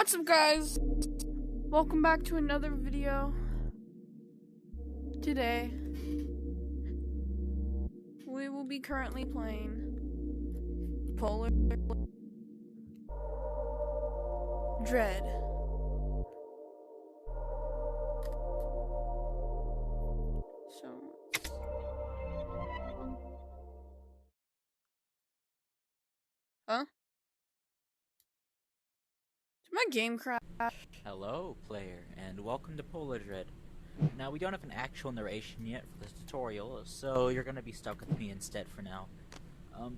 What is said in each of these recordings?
What's up, guys? Welcome back to another video. Today we will be currently playing Polar Dread. Huh? Did my game crash? Hello, player, and welcome to Polar Dread. Now, we don't have an actual narration yet for this tutorial, so you're going to be stuck with me instead for now.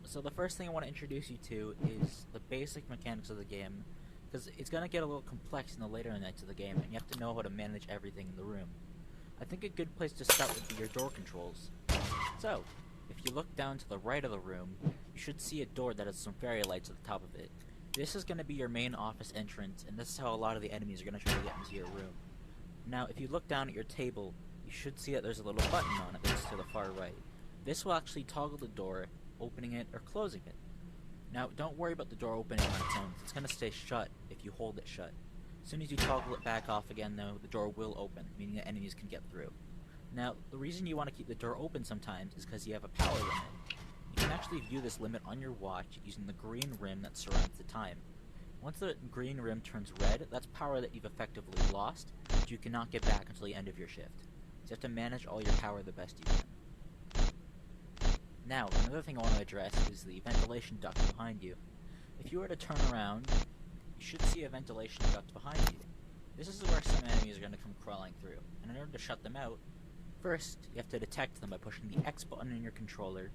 So the first thing I want to introduce you to is the basic mechanics of the game, because it's going to get a little complex in the later nights of the game, and you have to know how to manage everything in the room. I think a good place to start would be your door controls. So, if you look down to the right of the room, you should see a door that has some fairy lights at the top of it. This is going to be your main office entrance, and this is how a lot of the enemies are going to try to get into your room. Now, if you look down at your table, you should see that there's a little button on it that's to the far right. This will actually toggle the door, opening it or closing it. Now, don't worry about the door opening on its own. It's going to stay shut if you hold it shut. As soon as you toggle it back off again, though, the door will open, meaning that enemies can get through. Now, the reason you want to keep the door open sometimes is because you have a power limit. You can actually view this limit on your watch using the green rim that surrounds the time. Once the green rim turns red, that's power that you've effectively lost, but you cannot get back until the end of your shift. So you have to manage all your power the best you can. Now, another thing I want to address is the ventilation duct behind you. If you were to turn around, you should see a ventilation duct behind you. This is where some enemies are going to come crawling through, and in order to shut them out, first, you have to detect them by pushing the X button in your controller.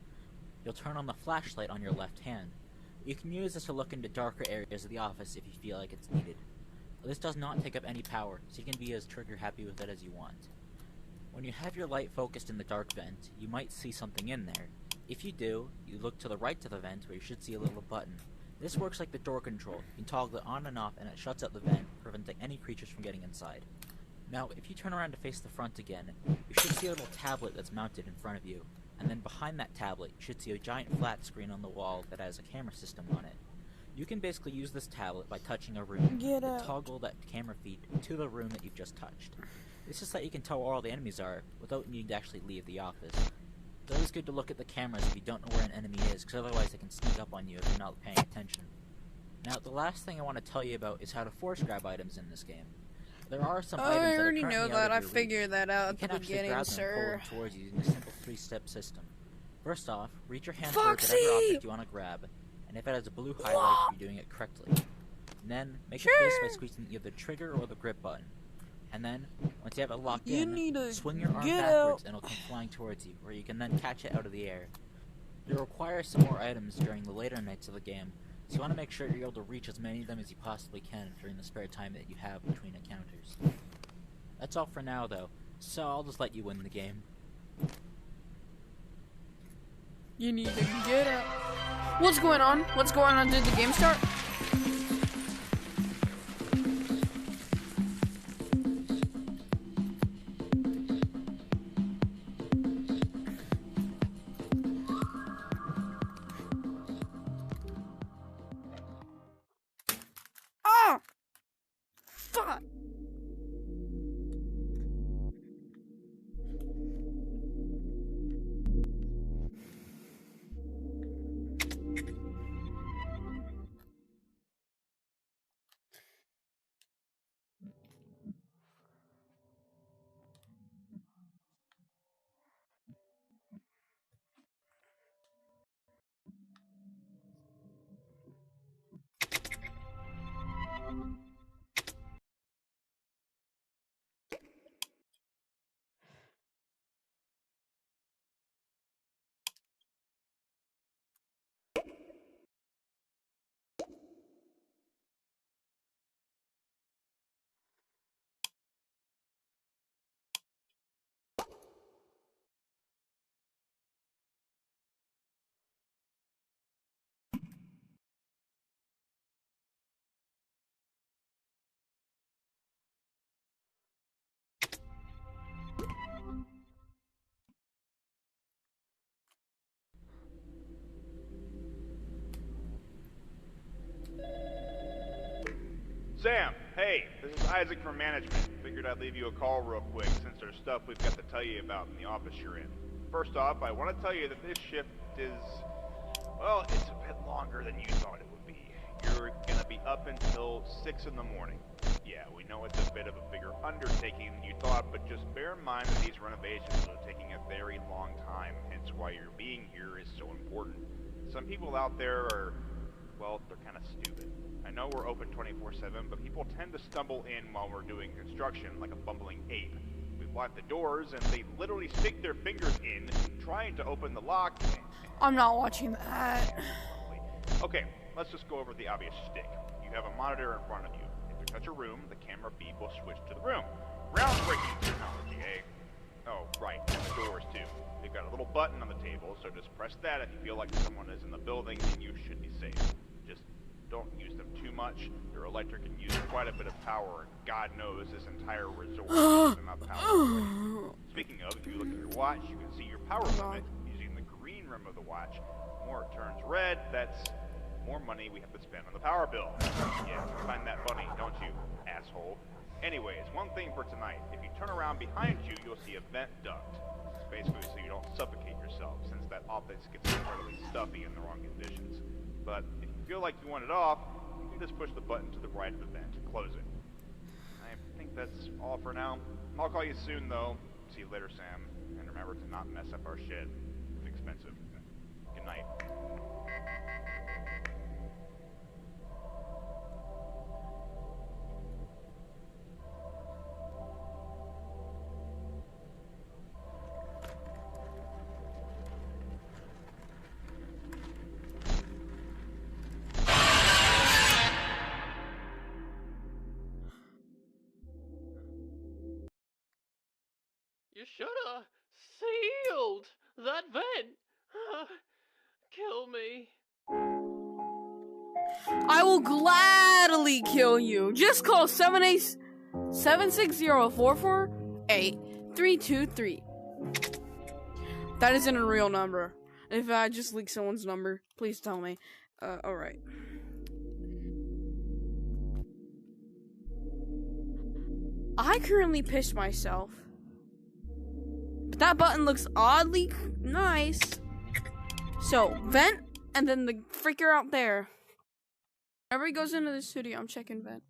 You'll turn on the flashlight on your left hand. You can use this to look into darker areas of the office if you feel like it's needed. This does not take up any power, so you can be as trigger happy with it as you want. When you have your light focused in the dark vent, you might see something in there. If you do, you look to the right to the vent where you should see a little button. This works like the door control. You can toggle it on and off and it shuts out the vent, preventing any creatures from getting inside. Now, if you turn around to face the front again, you should see a little tablet that's mounted in front of you. And then behind that tablet, you should see a giant flat screen on the wall that has a camera system on it. You can basically use this tablet by touching a room to toggle that camera feed to the room that you've just touched. This is so that you can tell where all the enemies are without needing to actually leave the office. It's always good to look at the cameras if you don't know where an enemy is, because otherwise they can sneak up on you if you're not paying attention. Now, the last thing I want to tell you about is how to force grab items in this game. There are some items that I are already currently know out that. of I your figured that out at the beginning, grab them sir. and pull them towards you using a simple 3-step system. First off, reach your hand Foxy! towards whatever object you want to grab, and if it has a blue highlight, you're doing it correctly. And then, make a face by squeezing either the trigger or the grip button. And then, once you have it locked in, swing your arm backwards and it'll come flying towards you, where you can then catch it out of the air. You'll require some more items during the later nights of the game, so you want to make sure you're able to reach as many of them as you possibly can during the spare time that you have between encounters. That's all for now, though, so I'll just let you win the game. You need to get up. What's going on? What's going on? Did the game start? Ah! Fuck! Sam, hey, this is Isaac from management. Figured I'd leave you a call real quick since there's stuff we've got to tell you about in the office you're in. First off, I want to tell you that this shift is, well, it's a bit longer than you thought it would be. You're gonna be up until 6 in the morning. Yeah, we know it's a bit of a bigger undertaking than you thought, but just bear in mind that these renovations are taking a very long time, hence why your being here is so important. Some people out there are, well, they're kind of stupid. I know we're open 24/7, but people tend to stumble in while we're doing construction like a bumbling ape. We've locked the doors, and they literally stick their fingers in, trying to open the lock. I'm not watching that. Okay, let's just go over the obvious shtick. You have a monitor in front of you. If you touch a room, the camera feed will switch to the room. Groundbreaking technology, eh? Oh, right, and the doors too. They've got a little button on the table, so just press that if you feel like someone is in the building, and you should be safe. Just don't use them too much. Your electric can use quite a bit of power, and God knows this entire resort needs enough power. Speaking of, if you look at your watch, you can see your power limit using the green rim of the watch. The more it turns red, that's more money we have to spend on the power bill. Yeah, you find that funny, don't you, asshole? Anyways, one thing for tonight. If you turn around behind you, you'll see a vent duct. It's basically so you don't suffocate yourself, since that office gets incredibly stuffy in the wrong conditions. But if you feel like you want it off, you can just push the button to the right of the vent and close it. I think that's all for now. I'll call you soon, though. See you later, Sam. And remember to not mess up our shit. It's expensive. Good night. You shoulda sealed that vent. Kill me. I will gladly kill you. Just call 760-448-323. That isn't a real number. If I just leak someone's number, please tell me. Alright. I currently pissed myself. But that button looks oddly nice. So, vent, and then the freaker out there. Whenever he goes into the studio, I'm checking vent.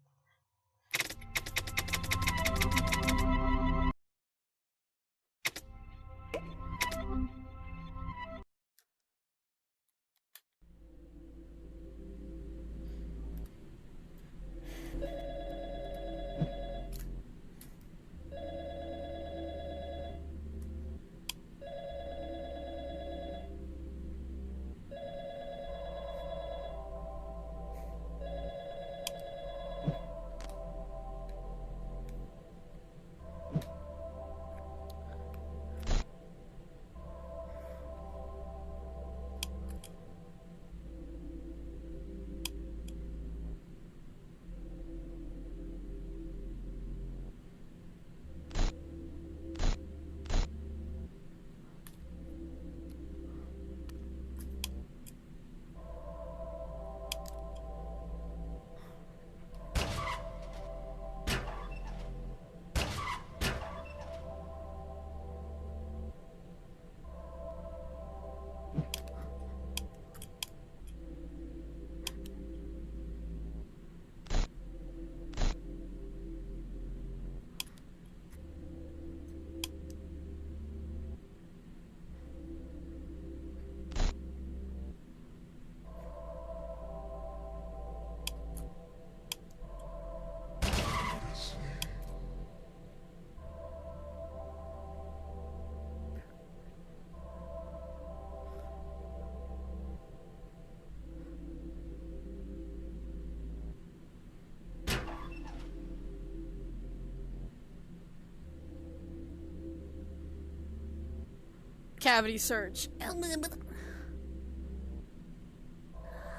Cavity search.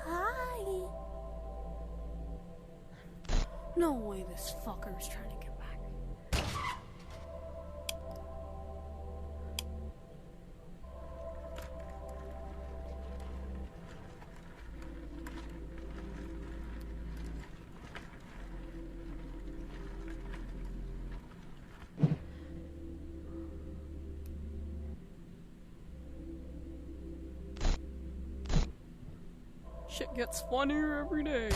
Hi. No way this fucker is trying to get back. Gets funnier every day.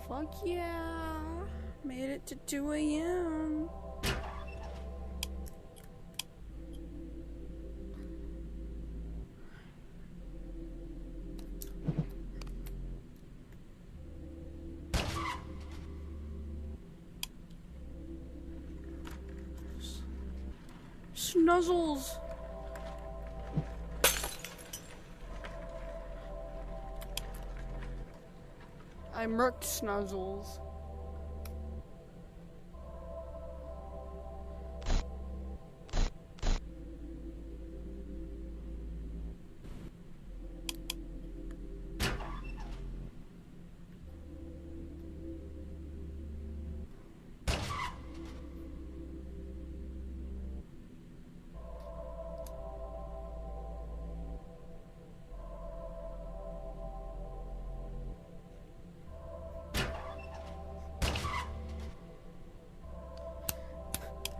Fuck yeah. Made it to 2 a.m. Snuzzles. I murked Snuzzles.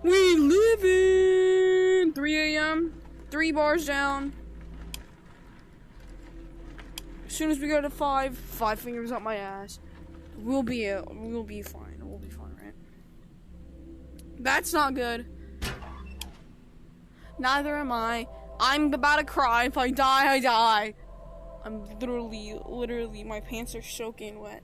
We live in 3 a.m. 3 bars down. As soon as we go to 5 fingers up my ass, we'll be fine. We'll be fine, right? That's not good. Neither am I. I'm about to cry. If I die, I die. I'm literally, my pants are soaking wet.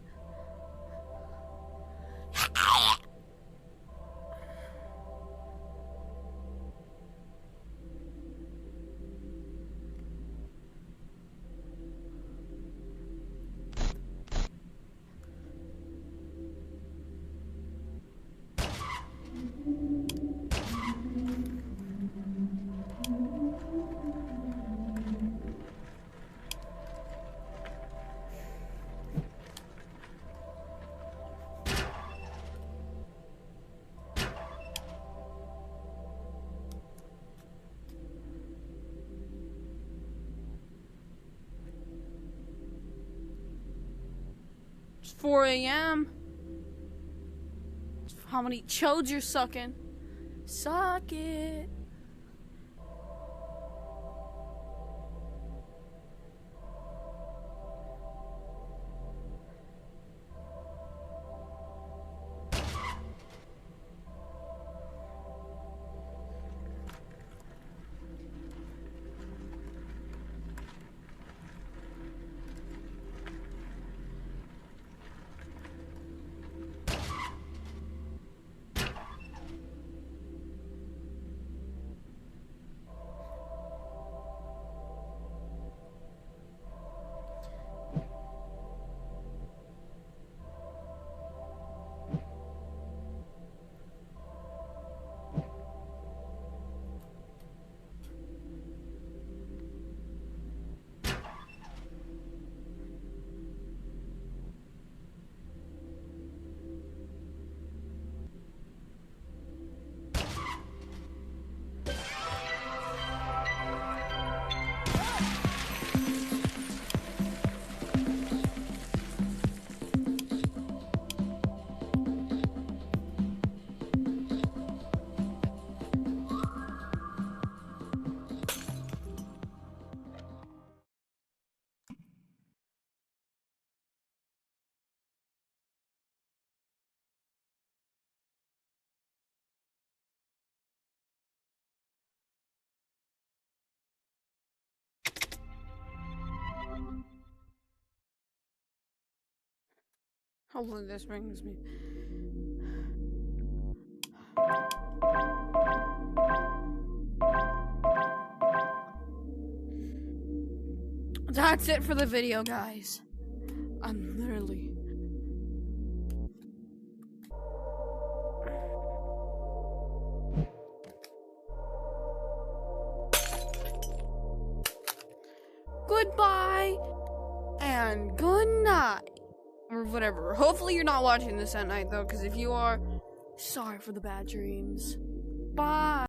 It's 4 a.m. How many chodes you're sucking? Suck it. Hopefully this brings me. That's it for the video, guys. I'm literally... Goodbye and good night. Or whatever. Hopefully you're not watching this at night, though, because if you are, sorry for the bad dreams. Bye.